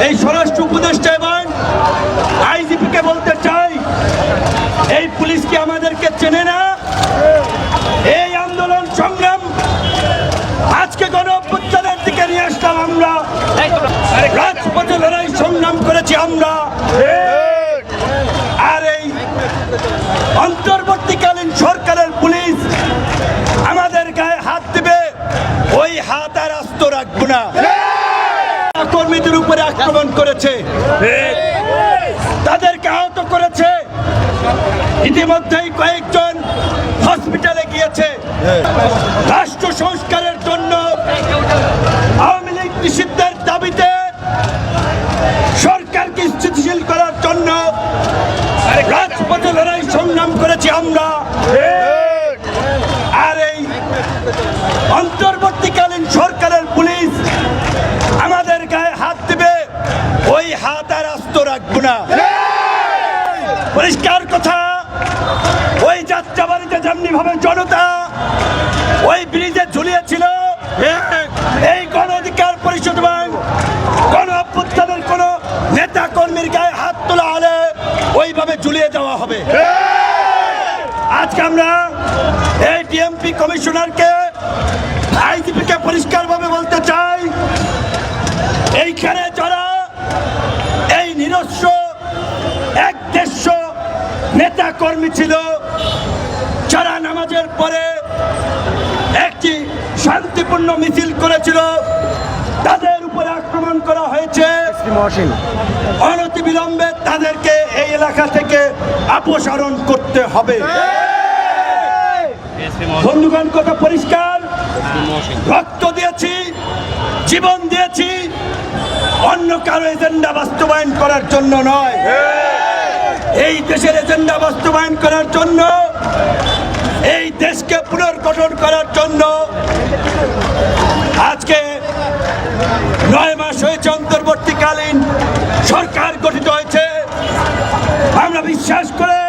এই স্বরাষ্ট্র উপদেষ্টা এবং আইজিপিকে বলতে চাই, এই পুলিশ কি আমাদেরকে চেনে না? এই আন্দোলন সংগ্রাম আজকে গণ অভ্যুত্থানের দিকে নিয়ে আসলাম আমরা, রাজপথে লড়াই সংগ্রাম করেছি আমরা। আর এই অন্তর্বর্তীকালীন সরকারের পুলিশ আমাদের গায়ে হাত দিবে, ওই হাত আর আস্ত রাখবো না। কর্মীদের উপরে আক্রমণ করেছে, তাদেরকে আহত করেছে, ইতিমধ্যেই কয়েকজন হসপিটালে গিয়েছে। রাষ্ট্র সংস্কারের জন্য আওয়ামী লীগ নিষিদ্ধের দাবিতে সরকারকে স্থিতিশীল করার জন্য রাজপথে লড়াই সংগ্রাম করেছি আমরা। আর এই অন্তর্বর্তীকালীন সরকারের পুলিশ আমাদের গায়ে হাত দিবে, ওই হাত আর আস্ত রাখবো না। পরিষ্কার কথা, ওই যাত্রাবাড়িতে যেমনি ভাবে জনতা ওই ব্রিজে ঝুলিয়েছিল, এই গণ অধিকার পরিষদ এবং গণ অভ্যুত্থানের কোন নেতা কর্মীর গায়ে হাত তোলা হলে ওইভাবে ঝুলিয়ে দেওয়া হবে। আজকে আমরা এই ডিএমপি কমিশনারকে, আইজিপিকে পরিষ্কারভাবে বলতে চাই, এইখানে যারা এই নিরস্ব একদেশ নেতা কর্মী ছিল, যারা নামাজের পরে একটি শান্তিপূর্ণ মিছিল করেছিল, তাদের উপরে আক্রমণ করা হয়েছে। অনতিবিলম্বে তাদেরকে এই এলাকা থেকে অপসারণ করতে হবে। বন্ধুগণ, কথা পরিষ্কার, রক্ত দিয়েছি, জীবন দিয়েছি, অন্য কারো এজেন্ডা বাস্তবায়ন করার জন্য নয়, এই দেশের এজেন্ডা বাস্তবায়ন করার জন্য, এই দেশকে পুনর্গঠন করার জন্য। আজকে 9 মাস হয়েছে অন্তর্বর্তীকালীন সরকার গঠিত হয়েছে। আমরা বিশ্বাস করে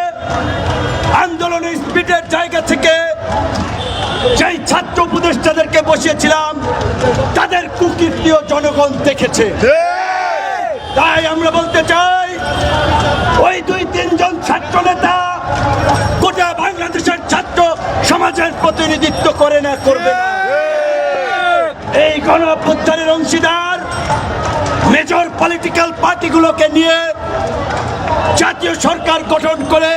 আন্দোলনের স্পিডের জায়গা থেকে যেই ছাত্র উপদেষ্টাদেরকে বসিয়েছিলাম, তাদের কুকীর্তিও জনগণ দেখেছে। তাই আমরা বলতে চাই, ওই 2-3 জন ছাত্র নেতা গোটা বাংলাদেশের ছাত্র সমাজের প্রতিনিধিত্ব করে না, করবে না। এই গণ অভ্যুত্থানের অংশীদার মেজর পলিটিক্যাল পার্টিগুলোকে নিয়ে জাতীয় সরকার গঠন করে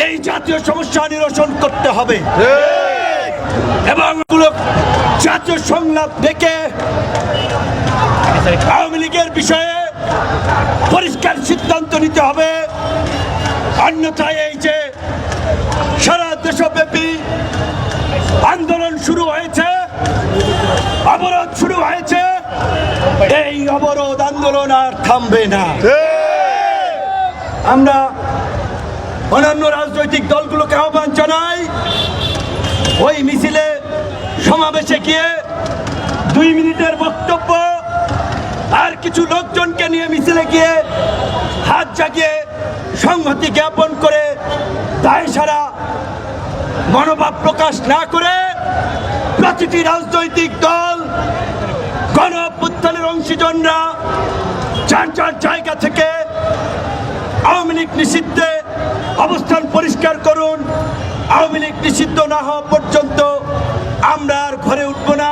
এই জাতীয় সমস্যা নিরসন করতে হবে এবং জাতীয় সংলাপ ডেকে আওয়ামী লীগের বিষয়ে পরিষ্কার সিদ্ধান্ত নিতে হবে। অন্যথায় এই যে সারা দেশব্যাপী আন্দোলন শুরু হয়েছে, অবরোধ শুরু হয়েছে, এই অবরোধ আন্দোলন আর থামবে না। আমরা অন্যান্য রাজনৈতিক দলগুলোকে আহ্বান জানাই, ওই মিছিলে সমাবেশে গিয়ে 2 মিনিটের বক্তব্য আর কিছু লোকজনকে নিয়ে মিছিলে গিয়ে হাত জাগিয়ে সংহতি জ্ঞাপন করে দায় সারা মনোভাব প্রকাশ না করে প্রতিটি রাজনৈতিক দল, গণ অভ্যুত্থানের অংশীজনরা যার যার জায়গা থেকে আওয়ামী লীগ নিষিদ্ধে অবস্থান পরিষ্কার করুন। আওয়ামী লীগ নিষিদ্ধ না হওয়া পর্যন্ত আমরা আর ঘরে উঠবো না।